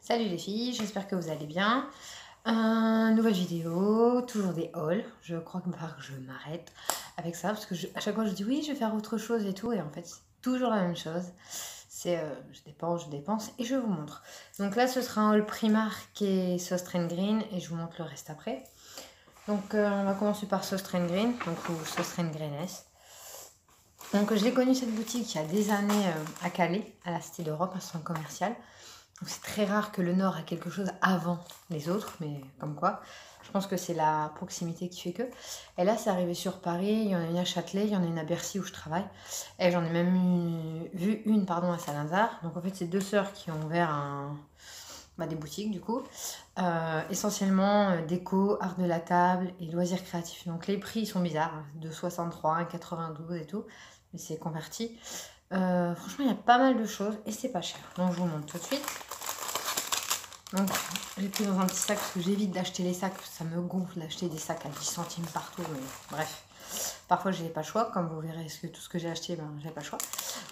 Salut les filles, j'espère que vous allez bien. Nouvelle vidéo, toujours des hauls. Je crois que je m'arrête avec ça parce que à chaque fois je dis oui, je vais faire autre chose et tout, et en fait c'est toujours la même chose. C'est je dépense et je vous montre. Donc là ce sera un haul Primark et Sost Green et je vous montre le reste après. Donc on va commencer par Sost Green, donc ou Sost Greeness. Donc je l'ai connu cette boutique il y a des années à Calais, à la Cité d'Europe, un centre commercial. C'est très rare que le Nord a quelque chose avant les autres, mais comme quoi. Je pense que c'est la proximité qui fait que. Et là, c'est arrivé sur Paris, il y en a une à Châtelet, il y en a une à Bercy où je travaille. Et j'en ai même vu une à Saint-Lazare. Donc en fait, c'est deux sœurs qui ont ouvert des boutiques du coup. Essentiellement déco, art de la table et loisirs créatifs. Donc les prix sont bizarres, hein, de 63, 92 et tout. Mais c'est converti. Franchement, il y a pas mal de choses et c'est pas cher. Donc je vous montre tout de suite. Donc j'ai pris dans un petit sac parce que j'évite d'acheter les sacs. Ça me gonfle d'acheter des sacs à 10 centimes partout. Mais bref, parfois j'ai pas le choix. Comme vous verrez, tout ce que j'ai acheté, j'ai pas le choix.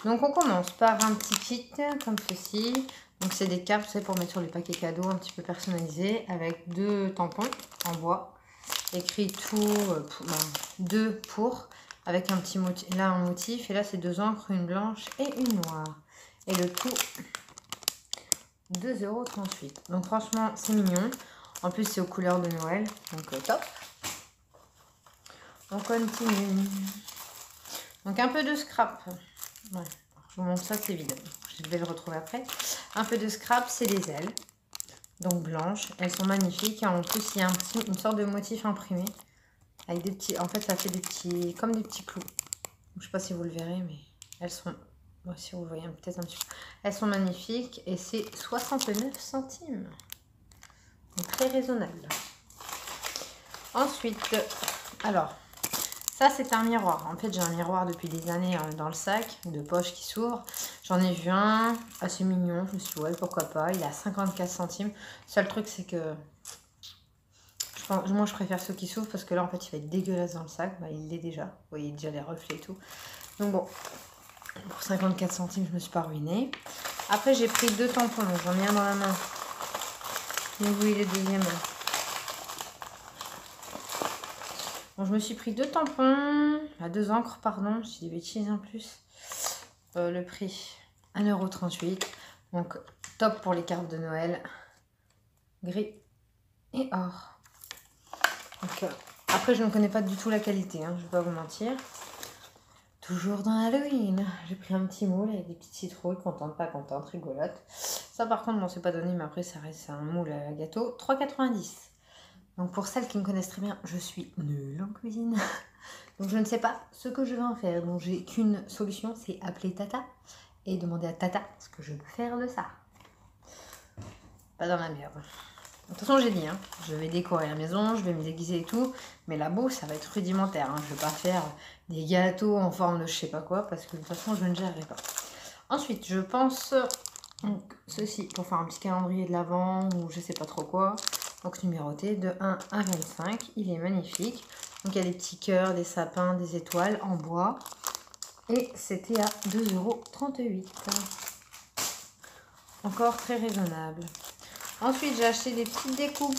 Donc on commence par un petit kit comme ceci. Donc c'est des cartes, c'est pour mettre sur les paquets cadeaux un petit peu personnalisés avec deux tampons en bois. Écrit tout, deux pour, avec un petit motif, là un motif, et là c'est deux encres, une blanche et une noire. Et le tout, 2,38 €. Donc franchement, c'est mignon. En plus, c'est aux couleurs de Noël, donc top. On continue. Donc un peu de scrap. Ouais, je vous montre ça, c'est vide. Je vais le retrouver après. Un peu de scrap, c'est les ailes. Donc blanches, elles sont magnifiques. En plus, il y a une sorte de motif imprimé. Avec des petits, en fait, ça fait des petits, comme des petits clous. Je ne sais pas si vous le verrez, mais elles sont, moi si vous voyez peut-être un petit peu, elles sont magnifiques et c'est 69 centimes. Donc très raisonnable. Ensuite, alors, ça c'est un miroir. En fait, j'ai un miroir depuis des années dans le sac de poche qui s'ouvre. J'en ai vu un assez mignon. Je me suis dit, ouais, pourquoi pas. Il est à 54 centimes. Seul truc, c'est que moi je préfère ceux qui s'ouvrent parce que là en fait il va être dégueulasse dans le sac. Il l'est déjà. Vous voyez déjà les reflets et tout. Donc bon, pour 54 centimes, je me suis pas ruinée. Après j'ai pris deux tampons. Donc j'en ai un dans la main. Et vous voyez le deuxième. Bon, je me suis pris deux tampons. Deux encres, pardon. Je dis des bêtises en plus. Le prix 1,38 €. Donc top pour les cartes de Noël. Gris et or. Donc, après, je ne connais pas du tout la qualité, hein, je ne vais pas vous mentir. Toujours dans Halloween. J'ai pris un petit moule avec des petites citrouilles, contente, pas contente, rigolote. Ça, par contre, bon, c'est pas donné, mais après, ça reste un moule à gâteau. 3,90 €. Donc, pour celles qui me connaissent très bien, je suis nulle en cuisine. Donc, je ne sais pas ce que je vais en faire. Donc, j'ai qu'une solution, c'est appeler Tata et demander à Tata ce que je peux faire de ça. Pas dans la merde. De toute façon, j'ai dit, hein, je vais décorer la maison, je vais me déguiser et tout, mais la bouffe, ça va être rudimentaire. Hein. Je ne vais pas faire des gâteaux en forme de je sais pas quoi, parce que de toute façon, je ne gérerai pas. Ensuite, je pense, donc, ceci, pour faire un petit calendrier de l'Avent, ou je sais pas trop quoi, donc numéroté de 1 à 25, il est magnifique. Donc, il y a des petits cœurs, des sapins, des étoiles en bois, et c'était à 2,38 €. Encore très raisonnable. Ensuite, j'ai acheté des petites découpes.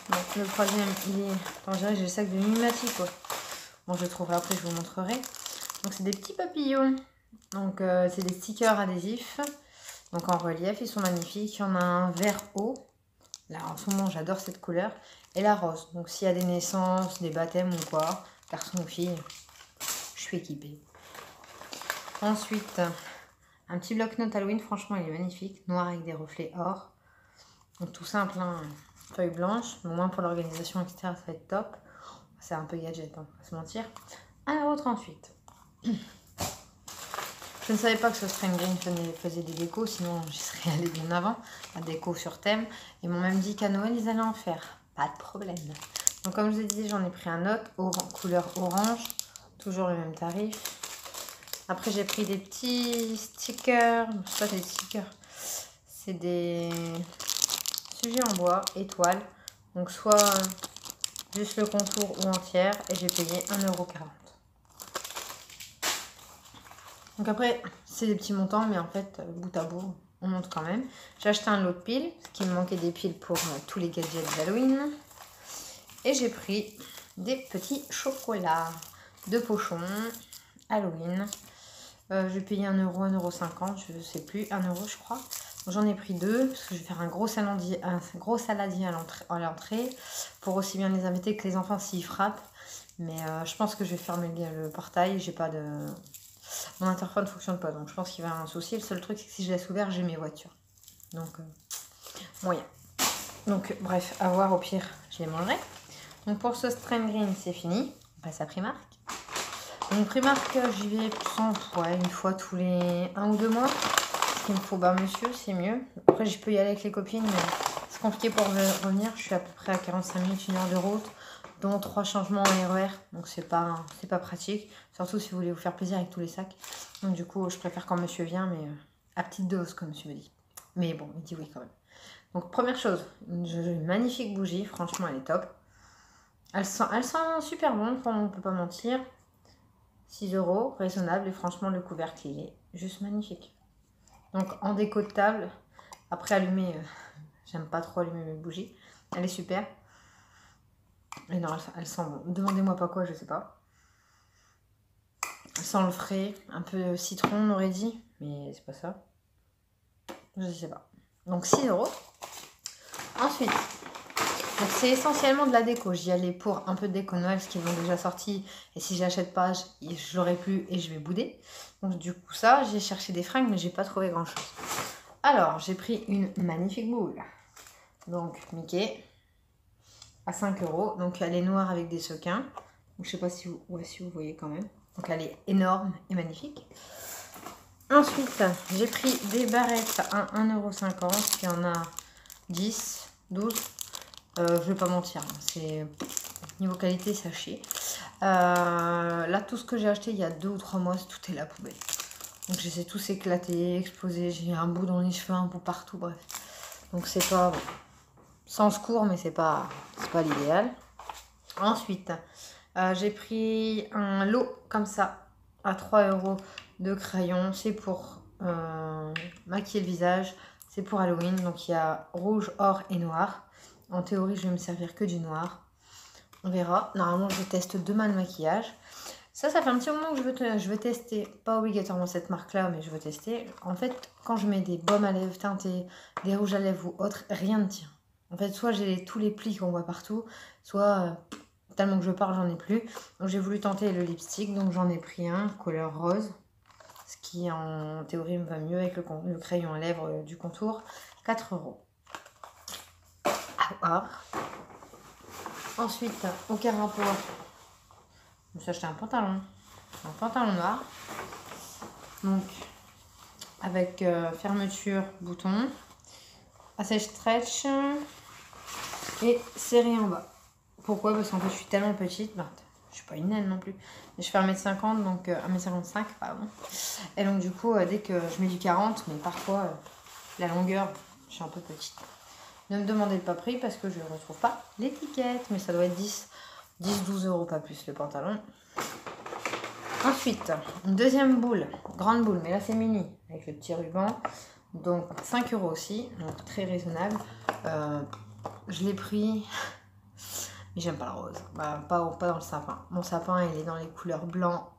Donc, le troisième, il est... Attends, j'ai le sac de Mimati, quoi. Bon, je le trouverai après, je vous montrerai. Donc, c'est des petits papillons. Donc, c'est des stickers adhésifs. Donc, en relief, ils sont magnifiques. Il y en a un vert haut. Là, en ce moment, j'adore cette couleur. Et la rose. Donc, s'il y a des naissances, des baptêmes ou quoi, garçon ou fille, je suis équipée. Ensuite... un petit bloc-notes Halloween, franchement, il est magnifique. Noir avec des reflets or. Donc tout simple, hein, feuille blanche. Au moins pour l'organisation, etc., ça va être top. C'est un peu gadget, hein, pas se mentir. 1,38 €. Je ne savais pas que ce String Green faisait des décos, sinon j'y serais allée bien avant. La déco sur thème. Ils m'ont même dit qu'à Noël, ils allaient en faire. Pas de problème. Donc comme je vous ai dit, j'en ai pris un autre, couleur orange. Toujours le même tarif. Après, j'ai pris des petits stickers. C'est pas des stickers. C'est des sujets en bois, étoiles. Donc, soit juste le contour ou entière. Et j'ai payé 1,40 €. Donc, après, c'est des petits montants. Mais en fait, bout à bout, on monte quand même. J'ai acheté un lot de piles, parce qu'il me manquait des piles pour tous les gadgets d'Halloween. Et j'ai pris des petits chocolats de pochon Halloween. J'ai payé 1 euro, 1,50 €, je sais plus, 1 euro je crois. J'en ai pris 2 parce que je vais faire un gros saladier à l'entrée pour aussi bien les invités que les enfants s'ils frappent. Mais je pense que je vais fermer le portail. J'ai pas de... Mon interphone ne fonctionne pas, donc je pense qu'il va y avoir un souci. Le seul truc, c'est que si je laisse ouvert, j'ai mes voitures. Donc, moyen. Donc, bref, à voir, au pire, je les mangerai. Donc, pour ce Strain Green, c'est fini. On passe à Primark. Donc, Primark, j'y vais une fois tous les 1 ou 2 mois. Ce qu'il me faut, bah, monsieur, c'est mieux. Après, je peux y aller avec les copines, mais c'est compliqué pour revenir. Je suis à peu près à 45 minutes, 1 heure de route, dont 3 changements en RER. Donc, c'est pas pratique. Surtout si vous voulez vous faire plaisir avec tous les sacs. Donc, du coup, je préfère quand monsieur vient, mais à petite dose, comme monsieur me dit. Mais bon, il dit oui quand même. Donc, première chose, une magnifique bougie. Franchement, elle est top. Elle sent super bon, on ne peut pas mentir. 6 €, raisonnable. Et franchement, le couvercle, il est juste magnifique. Donc, en déco de table, après allumer, j'aime pas trop allumer mes bougies. Elle est super. Et non, elle sent bon. Demandez-moi pas quoi, je sais pas. Elle sent le frais, un peu citron, on aurait dit. Mais c'est pas ça. Je sais pas. Donc, 6 €. Ensuite, c'est essentiellement de la déco. J'y allais pour un peu de déco Noël, ce qu'ils ont déjà sorti. Et si j'achète pas, je l'aurai plus et je vais bouder. Donc du coup ça, j'ai cherché des fringues, mais j'ai pas trouvé grand chose. Alors, j'ai pris une magnifique boule. Donc Mickey, à 5 €. Donc elle est noire avec des sequins. Donc, je sais pas si vous voyez quand même. Donc elle est énorme et magnifique. Ensuite, j'ai pris des barrettes à 1,50 €. Il y en a 10, 12. Je vais pas mentir, c'est niveau qualité, ça chie. Là, tout ce que j'ai acheté il y a 2 ou 3 mois, tout est la poubelle. Donc, je les ai tous éclatés, explosés. J'ai un bout dans les cheveux, un bout partout, bref. Donc, c'est pas sans secours, mais c'est pas l'idéal. Ensuite, j'ai pris un lot comme ça à 3 € de crayons. C'est pour maquiller le visage. C'est pour Halloween. Donc, il y a rouge, or et noir. En théorie, je vais me servir que du noir. On verra. Normalement, je teste demain le maquillage. Ça fait un petit moment que je veux tester. Pas obligatoirement cette marque-là, mais je veux tester. En fait, quand je mets des baumes à lèvres teintés, des rouges à lèvres ou autres, rien ne tient. En fait, soit j'ai tous les plis qu'on voit partout, soit tellement que je parle, j'en ai plus. Donc, j'ai voulu tenter le lipstick. Donc, j'en ai pris un, couleur rose. Ce qui, en théorie, me va mieux avec le crayon à lèvres du contour. 4 €. Ensuite, aucun rapport, je me suis acheté un pantalon noir, donc avec fermeture, bouton, assez stretch et serré en bas. Pourquoi? Parce qu'en fait je suis tellement petite, je suis pas une naine non plus, mais je fais 1,50 m, donc 1,55 m, pardon. Et donc du coup, dès que je mets du 40, mais parfois la longueur, je suis un peu petite. Ne me demandez pas prix parce que je ne retrouve pas l'étiquette. Mais ça doit être 10-12 €, pas plus le pantalon. Ensuite, une deuxième boule, grande boule, mais là c'est mini, avec le petit ruban. Donc 5 € aussi, donc très raisonnable. Je l'ai pris, mais j'aime pas le rose. Pas dans le sapin. Mon sapin, il est dans les couleurs blanc.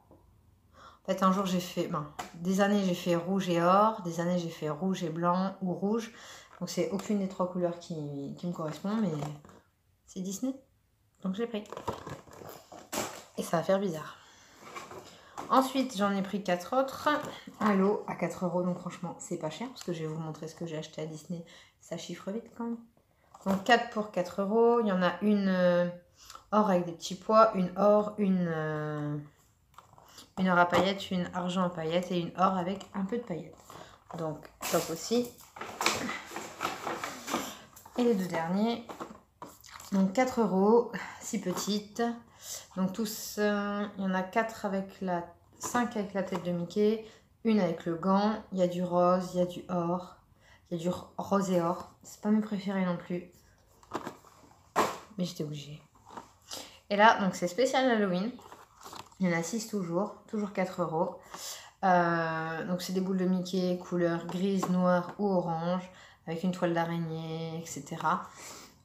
En fait, un jour j'ai fait, des années j'ai fait rouge et or, des années j'ai fait rouge et blanc ou rouge. Donc c'est aucune des 3 couleurs qui me correspond, mais c'est Disney. Donc je l'ai pris. Et ça va faire bizarre. Ensuite, j'en ai pris 4 autres. Un lot à 4 €, donc franchement, c'est pas cher. Parce que je vais vous montrer ce que j'ai acheté à Disney. Ça chiffre vite quand même. Donc 4 pour 4 €. Il y en a une or avec des petits pois, une or, une or à paillettes, une argent à paillettes et une or avec un peu de paillettes. Donc top aussi. Et les deux derniers, donc 4 €, si petites. Donc tous, il y en a 4 avec 5 avec la tête de Mickey, une avec le gant, il y a du rose, il y a du or, il y a du rose et or. C'est pas mes préférés non plus, mais j'étais obligée. Et là, donc c'est spécial Halloween. Il y en a 6 toujours 4 €. Donc c'est des boules de Mickey couleur grise, noire ou orange avec une toile d'araignée, etc.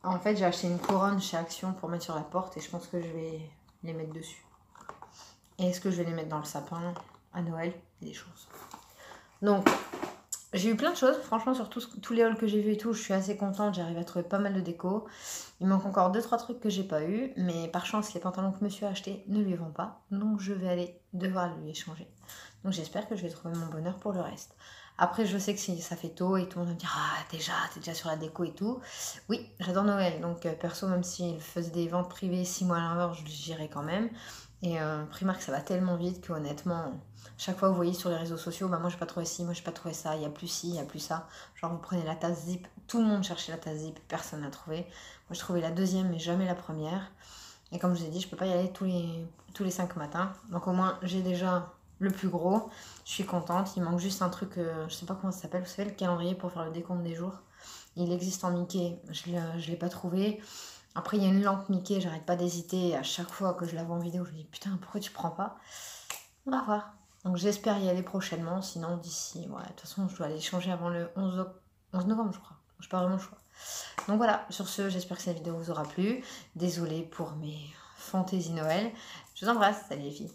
En fait, j'ai acheté une couronne chez Action pour mettre sur la porte et je pense que je vais les mettre dessus. Et est-ce que je vais les mettre dans le sapin à Noël? Il y a des choses. Donc, j'ai eu plein de choses. Franchement, sur tous les hauls que j'ai vus et tout, je suis assez contente. J'arrive à trouver pas mal de déco. Il manque encore 2-3 trucs que j'ai pas eu. Mais par chance, les pantalons que monsieur a achetés ne lui vont pas. Donc, je vais aller devoir lui échanger. Donc, j'espère que je vais trouver mon bonheur pour le reste. Après, je sais que si ça fait tôt et tout, on va me dire ah, déjà, t'es déjà sur la déco et tout. Oui, j'adore Noël. Donc, perso, même s'il faisait des ventes privées 6 mois à l'avance, j'irai quand même. Et Primark, ça va tellement vite que honnêtement, chaque fois vous voyez sur les réseaux sociaux, bah moi j'ai pas trouvé ci, moi j'ai pas trouvé ça, il y a plus ci, il y a plus ça. Genre vous prenez la tasse Zip, tout le monde cherchait la tasse Zip, personne n'a trouvé. Moi je trouvais la deuxième mais jamais la première. Et comme je vous ai dit, je peux pas y aller tous les 5 matins. Donc au moins j'ai déjà le plus gros. Je suis contente. Il manque juste un truc, je sais pas comment ça s'appelle. Vous savez, le calendrier pour faire le décompte des jours. Il existe en Mickey, je l'ai pas trouvé. Après, il y a une lampe Mickey, j'arrête pas d'hésiter. À chaque fois que je la vois en vidéo, je me dis putain, pourquoi tu prends pas? On va voir. Donc j'espère y aller prochainement. Sinon, d'ici, ouais, de toute façon, je dois aller changer avant le 11 novembre, je crois. Je n'ai pas vraiment le choix. Donc voilà, sur ce, j'espère que cette vidéo vous aura plu. Désolée pour mes fantaisies Noël. Je vous embrasse. Salut les filles.